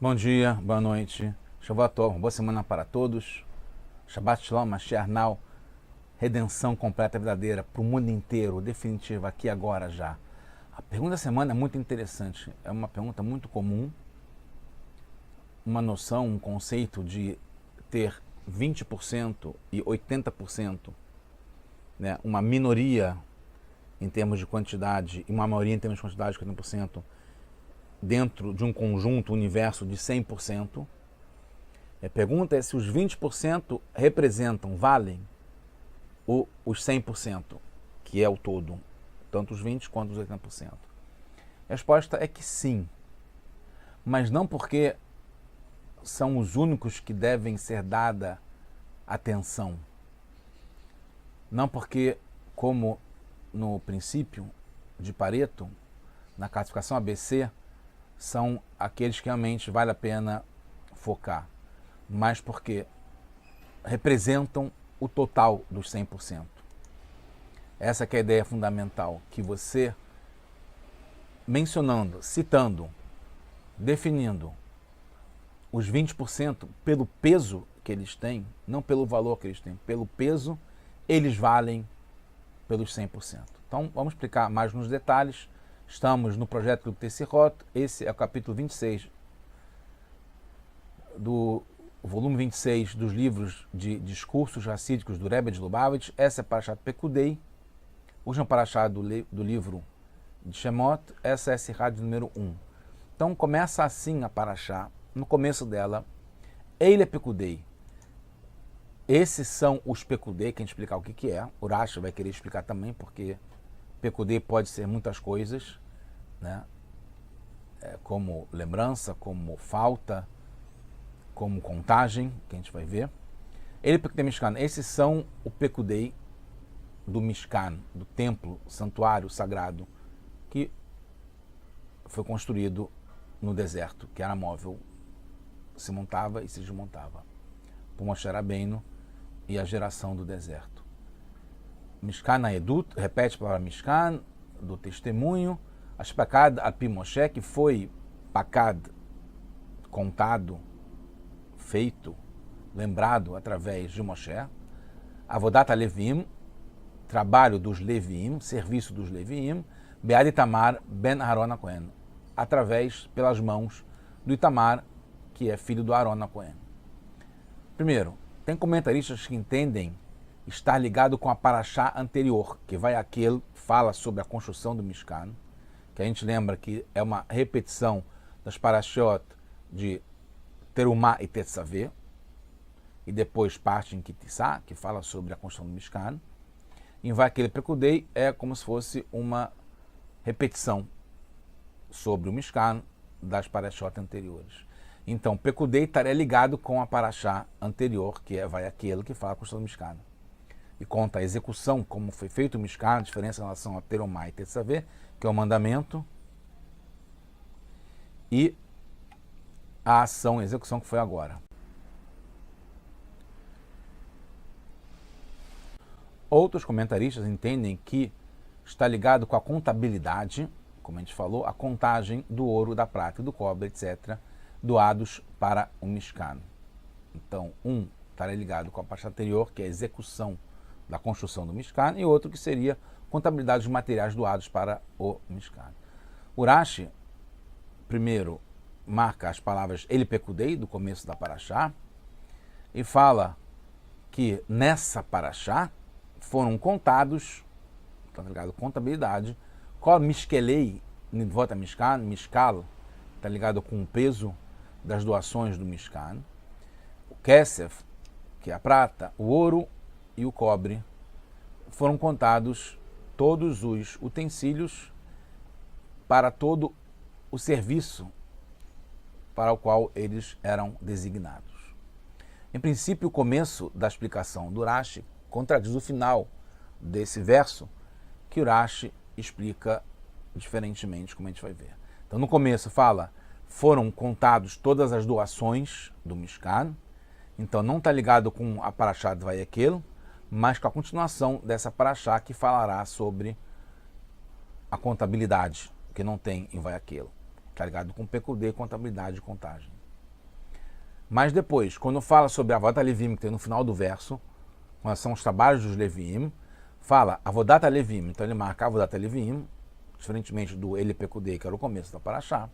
Bom dia, boa noite, Shabbat Tov, boa semana para todos. Shabbat Shalom, Mashiach Now, redenção completa, verdadeira, para o mundo inteiro, definitiva, aqui agora já. A pergunta da semana é muito interessante, é uma pergunta muito comum, uma noção, um conceito de ter 20% e 80%, né, uma minoria em termos de quantidade e uma maioria em termos de quantidade de 80%, dentro de um conjunto, universo de 100%. A pergunta é se os 20% representam, valem os 100%, que é o todo, tanto os 20% quanto os 80%. A resposta é que sim, mas não porque são os únicos que devem ser dada atenção. Não porque, como no princípio de Pareto, na classificação ABC, são aqueles que realmente vale a pena focar, mas porque representam o total dos 100%. Essa que é a ideia fundamental, que você, mencionando, citando, definindo os 20% pelo peso que eles têm, não pelo valor que eles têm, pelo peso, eles valem pelos 100%. Então, vamos explicar mais nos detalhes. Estamos no projeto do Tessirot, esse é o capítulo 26 do volume 26 dos livros de discursos racídicos do Rebbe de Lubavitch. Essa é a Parashat Pekudei, última Parashat do livro de Shemot, essa é a Sirá de número 1. Então começa assim a Parashat, no começo dela, Eile Pekudei. Esses são os Pekudei, que a gente explicar o que é. O Rashi vai querer explicar também, porque Pekudei pode ser muitas coisas, né? Como lembrança, como falta, como contagem, que a gente vai ver. Ele Pekudei Mishkan, esses são o Pekudei do Mishkan, do templo, santuário sagrado, que foi construído no deserto, que era móvel, se montava e se desmontava, por Moshe Rabbeinu e a geração do deserto. Mishkan Haedut, repete a palavra Mishkan, do testemunho, Ashpakad Api Moshe, que foi Pakad, contado, feito, lembrado através de Moshe, Avodat Levim, trabalho dos Levim, serviço dos Levim, Bead Itamar ben Aaron Cohen, através, pelas mãos do Itamar, que é filho do Aaron Cohen. Primeiro, tem comentaristas que entendem estar ligado com a Parashá anterior, que vai aquele fala sobre a construção do Mishkan, que a gente lembra que é uma repetição das Parashot de Terumá e Tetzaveh, e depois parte em Kitissá, que fala sobre a construção do Mishkan. Em vai aquele Pekudei é como se fosse uma repetição sobre o Mishkan das Parashot anteriores. Então, Pekudei estaria ligado com a Parashá anterior, que é vai aquele que fala a construção do Mishkan. E conta a execução, como foi feito o Mishkan, a diferença em relação a Terumá e Tetzaveh, que é o mandamento, e a ação, a execução que foi agora. Outros comentaristas entendem que está ligado com a contabilidade, como a gente falou, a contagem do ouro, da prata e do cobre, etc., doados para o Mishkan. Então, um estaria ligado com a parte anterior, que é a execução da construção do Mishkan, e outro que seria contabilidade dos materiais doados para o Mishkan. O Rashi, primeiro, marca as palavras Ele Pekudei, do começo da Parashá, e fala que nessa Parashá foram contados, está ligado à contabilidade, Kol Mishkelei Nidvot Mishkan, Mishkal, está ligado com o peso das doações do Mishkan, o Kesef, que é a prata, o ouro e o cobre, foram contados todos os utensílios para todo o serviço para o qual eles eram designados. Em princípio, o começo da explicação do Rashi contradiz o final desse verso, que o Rashi explica diferentemente, como a gente vai ver. Então, no começo fala, foram contados todas as doações do Mishkan, então não está ligado com a Parashá de Vayekel, mas com a continuação dessa Parashá que falará sobre a contabilidade, que não tem em Vayekel. Está ligado com Pekudei, contabilidade e contagem. Mas depois, quando fala sobre a Avodat Levim, que tem no final do verso, quando são os trabalhos dos Levim, fala Avodat Levim. Então ele marca Avodat Levim, diferentemente do Ele Pekudei, que era o começo da Parashá,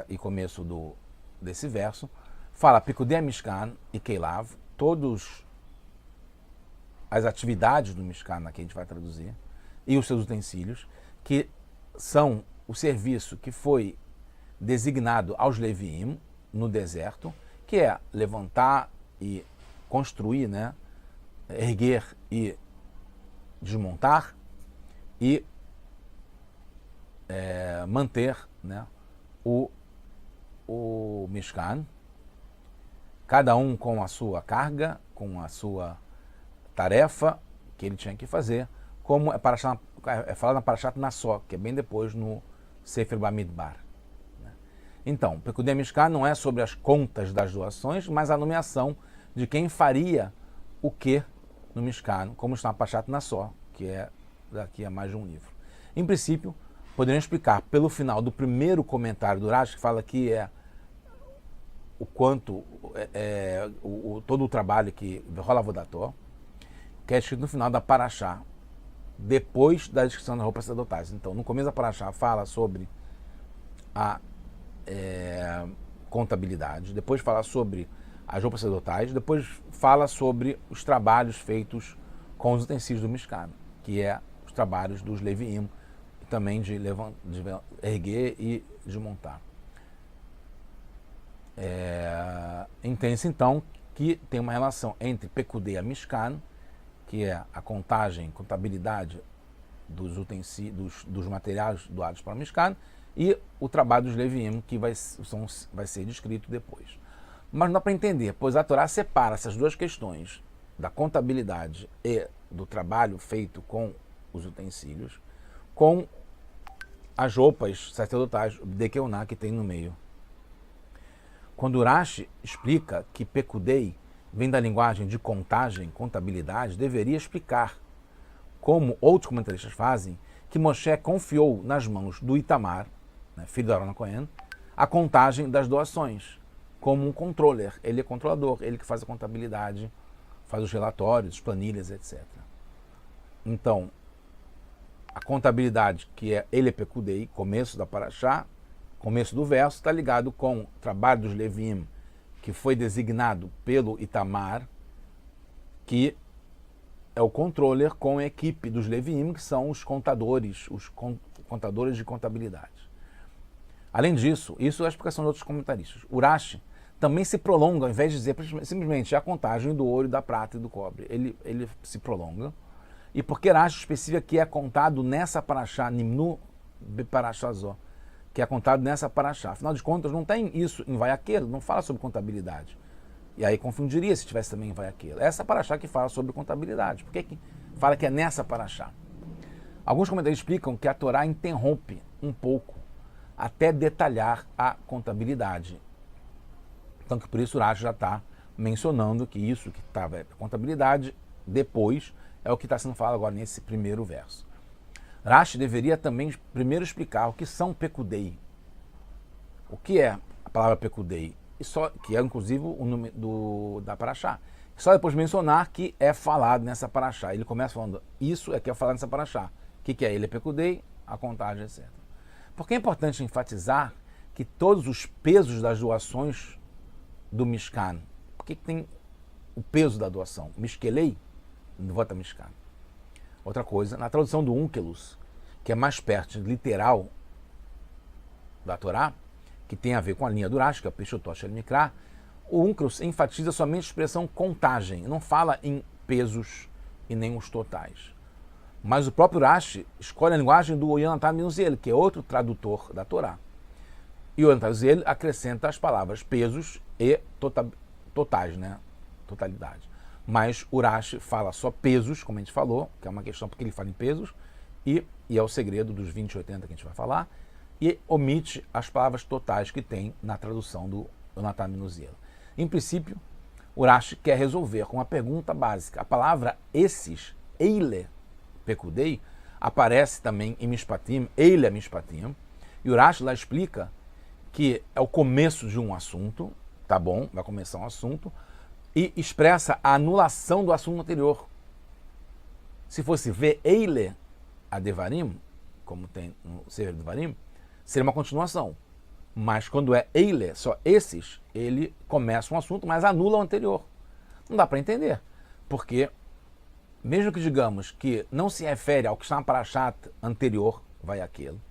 e começo desse verso. Fala Pekudei Mishkan e Keilav, todas as atividades do Mishkan, que a gente vai traduzir, e os seus utensílios, que são o serviço que foi designado aos Leviim no deserto, que é levantar e construir, né, erguer e desmontar e manter, né, o Mishkan, cada um com a sua carga, com a sua tarefa que ele tinha que fazer, como é falado na Parashat Nassó, que é bem depois no Sefer Bamidbar. Então, Pekudei Mishkan não é sobre as contas das doações, mas a nomeação de quem faria o que no Mishkan, como está na Parashat Nassó, que é daqui a mais de um livro. Em princípio, poderiam explicar pelo final do primeiro comentário do Rashi, que fala que é o quanto, todo o trabalho que rola Avodató, que é escrito no final da Parashá, depois da descrição das roupas sacerdotais. Então, no começo da Parashá fala sobre a contabilidade, depois fala sobre as roupas sacerdotais, depois fala sobre os trabalhos feitos com os utensílios do Mishkan, que é os trabalhos dos Leviim, também de erguer e desmontar. Entende-se então que tem uma relação entre Pekudei e Mishkan, que é a contabilidade dos utensílios, dos materiais doados para o Mishkan, e o trabalho dos Leviim, que vai ser descrito depois. Mas não dá para entender, pois a Torá separa essas duas questões, da contabilidade e do trabalho feito com os utensílios, com as roupas sacerdotais, de Keuná, que tem no meio. Quando Rashi explica que Pekudei vem da linguagem de contagem, contabilidade, deveria explicar, como outros comentaristas fazem, que Moshe confiou nas mãos do Itamar, né, filho de Aaron Cohen, a contagem das doações, como um controller. Ele é controlador, ele que faz a contabilidade, faz os relatórios, as planilhas, etc. Então, a contabilidade, que é Ele Pekudei, começo da Parashá, começo do verso, está ligado com o trabalho dos Leviim, que foi designado pelo Itamar, que é o controller com a equipe dos Leviim, que são os contadores de contabilidade. Além disso, isso é a explicação de outros comentaristas. O Rashi também se prolonga, ao invés de dizer simplesmente a contagem do ouro, da prata e do cobre. Ele se prolonga. E porque Rashi especifica que é contado nessa Parashá, Nimnu Beparashazó, que é contado nessa Parashá. Afinal de contas, não tem isso em Vaiaqueiro, não fala sobre contabilidade. E aí confundiria se tivesse também em Vaiaqueiro. Essa Parashá que fala sobre contabilidade. Por que fala que é nessa Parashá? Alguns comentaristas explicam que a Torá interrompe um pouco até detalhar a contabilidade. Então, que por isso o Rashi já está mencionando que isso que estava contabilidade, depois, é o que está sendo falado agora nesse primeiro verso. Rashi deveria também primeiro explicar o que são Pekudei. O que é a palavra Pekudei? Que é inclusive o nome da Parashá. Só depois mencionar que é falado nessa Parashá. Ele começa falando, isso é que é falado nessa Parashá. O que é ele? Pekudei, a contagem, etc. Porque é importante enfatizar que todos os pesos das doações do Mishkan, por que tem o peso da doação? Mishkelei, vota Mishkan. Outra coisa, na tradução do Onkelos, que é mais perto, literal, da Torá, que tem a ver com a linha do Rashi, que é o Peshutot Shel Mikra, o Onkelos enfatiza somente a expressão contagem, não fala em pesos e nem os totais. Mas o próprio Rashi escolhe a linguagem do Yonatan ben Uziel, que é outro tradutor da Torá. E o Yonatan ben Uziel acrescenta as palavras pesos e totais, né? Totalidade. Mas o Rashi fala só pesos, como a gente falou, que é uma questão porque ele fala em pesos, e é o segredo dos 20 e 80 que a gente vai falar, e omite as palavras totais que tem na tradução do Yonatan ben Uziel. Em princípio, o Rashi quer resolver com uma pergunta básica. A palavra esses, eile, Pekudei, aparece também em Mishpatim, Eile é Mishpatim, e o Rashi lá explica que é o começo de um assunto, tá bom, vai começar um assunto, e expressa a anulação do assunto anterior. Se fosse ve'eile adevarim, como tem no Sefer Devarim, seria uma continuação. Mas quando é eile, só esses, ele começa um assunto, mas anula o anterior. Não dá para entender, porque mesmo que digamos que não se refere ao que está na parashat anterior, vai aquele,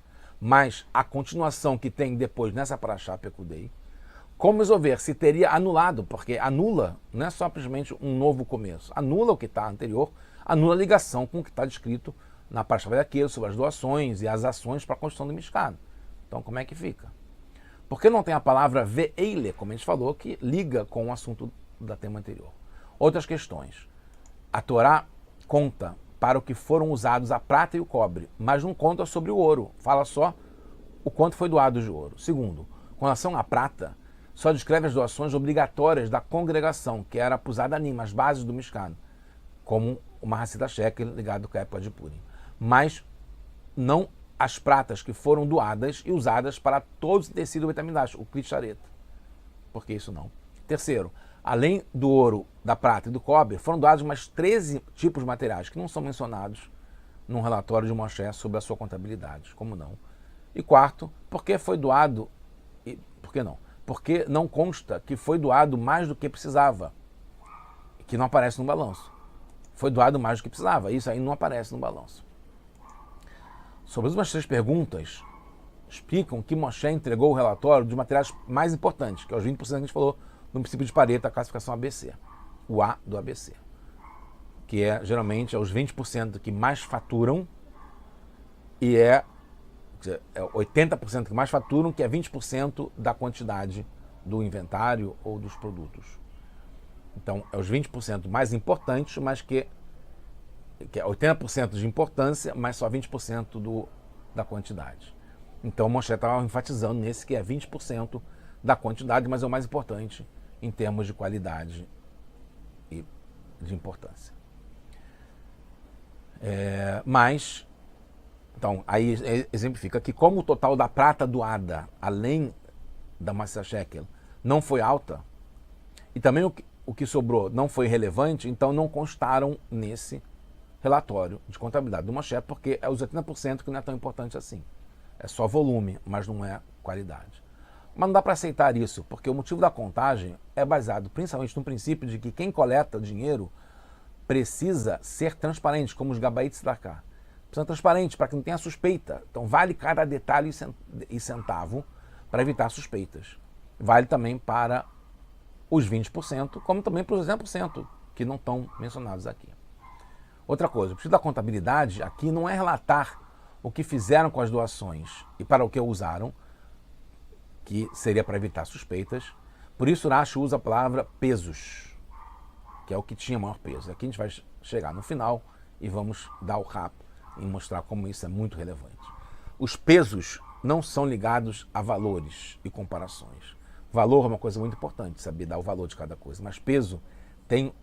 mas a continuação que tem depois nessa parashat Pekudei, como resolver se teria anulado, porque anula não é simplesmente um novo começo, anula o que está anterior, anula a ligação com o que está descrito na parashat Vayakhel sobre as doações e as ações para a construção do Mishkan. Então como é que fica? Porque não tem a palavra ve'eile, como a gente falou, que liga com o assunto da tema anterior. Outras questões. A Torá conta para o que foram usados a prata e o cobre, mas não conta sobre o ouro. Fala só o quanto foi doado de ouro. Segundo, com relação à prata, só descreve as doações obrigatórias da congregação, que era pusada anima, as bases do Mishkan, como o Mahasita Shekel ligado com a época de Purim. Mas não as pratas que foram doadas e usadas para todos os tecidos do Betamidash, o Kli Sharet. Por que isso não? Terceiro, além do ouro, da prata e do cobre, foram doados mais 13 tipos de materiais que não são mencionados num relatório de Moshe sobre a sua contabilidade. Como não? E quarto, por que foi doado, e por que não? Porque não consta que foi doado mais do que precisava, que não aparece no balanço. Foi doado mais do que precisava, isso aí não aparece no balanço. Sobre as últimas 3 perguntas, explicam que Moshe entregou o relatório dos materiais mais importantes, que é os 20% que a gente falou no princípio de Pareto, a classificação ABC, o A do ABC, que é geralmente os 20% que mais faturam e é 80% que mais faturam, que é 20% da quantidade do inventário ou dos produtos. Então, é os 20% mais importantes, mas que é 80% de importância, mas só 20% da quantidade. Então, o Moshe estava enfatizando nesse que é 20% da quantidade, mas é o mais importante em termos de qualidade e de importância. Então, aí exemplifica que como o total da prata doada, além da Mahasita Shekel, não foi alta, e também o que sobrou não foi relevante, então não constaram nesse relatório de contabilidade do Moshe, porque é os 80% que não é tão importante assim. É só volume, mas não é qualidade. Mas não dá para aceitar isso, porque o motivo da contagem é baseado principalmente no princípio de que quem coleta dinheiro precisa ser transparente, como os gabaitos da cá. Precisa ser transparente para que não tenha suspeita. Então vale cada detalhe e centavo para evitar suspeitas. Vale também para os 20%, como também para os 100% que não estão mencionados aqui. Outra coisa, o princípio da contabilidade aqui não é relatar o que fizeram com as doações e para o que usaram, que seria para evitar suspeitas. Por isso, Rashi usa a palavra pesos, que é o que tinha maior peso. Aqui a gente vai chegar no final e vamos dar o rap e mostrar como isso é muito relevante. Os pesos não são ligados a valores e comparações. Valor é uma coisa muito importante, saber dar o valor de cada coisa, mas peso tem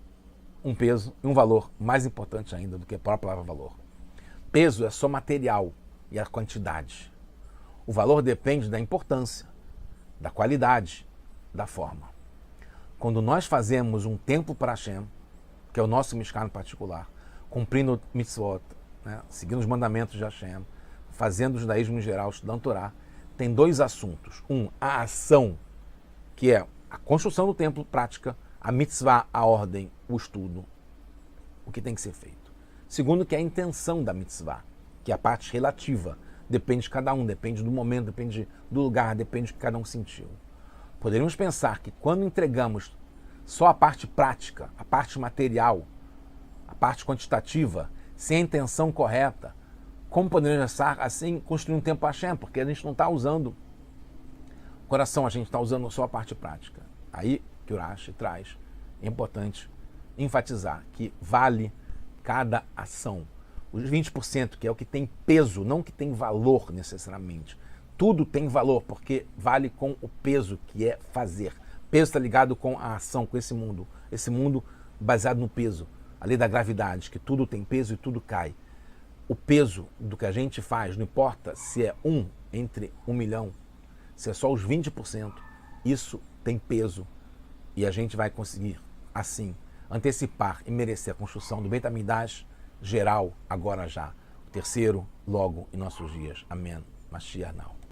um peso e um valor mais importante ainda do que a própria palavra valor. Peso é só material e a quantidade. O valor depende da importância, da qualidade, da forma. Quando nós fazemos um templo para Hashem, que é o nosso Mishkan particular, cumprindo mitzvot, né, seguindo os mandamentos de Hashem, fazendo o judaísmo em geral, estudando Torá, tem 2 assuntos. A ação, que é a construção do templo prática, a mitzvah, a ordem, o estudo, o que tem que ser feito. Segundo, que é a intenção da mitzvah, que é a parte relativa. Depende de cada um, depende do momento, depende do lugar, depende do que cada um sentiu. Poderíamos pensar que quando entregamos só a parte prática, a parte material, a parte quantitativa, sem a intenção correta, como poderíamos pensar assim, construir um templo para Hashem? Porque a gente não está usando o coração, a gente está usando só a parte prática. Aí que o Rashi traz, é importante enfatizar que vale cada ação. Os 20%, que é o que tem peso, não que tem valor necessariamente. Tudo tem valor, porque vale com o peso, que é fazer. Peso está ligado com a ação, com esse mundo baseado no peso. A lei da gravidade, que tudo tem peso e tudo cai. O peso do que a gente faz, não importa se é 1 entre 1 milhão, se é só os 20%, isso tem peso E a gente vai conseguir, assim, antecipar e merecer a construção do Beit HaMikdash geral, agora já. O terceiro, logo em nossos dias. Amém. Mashiach now.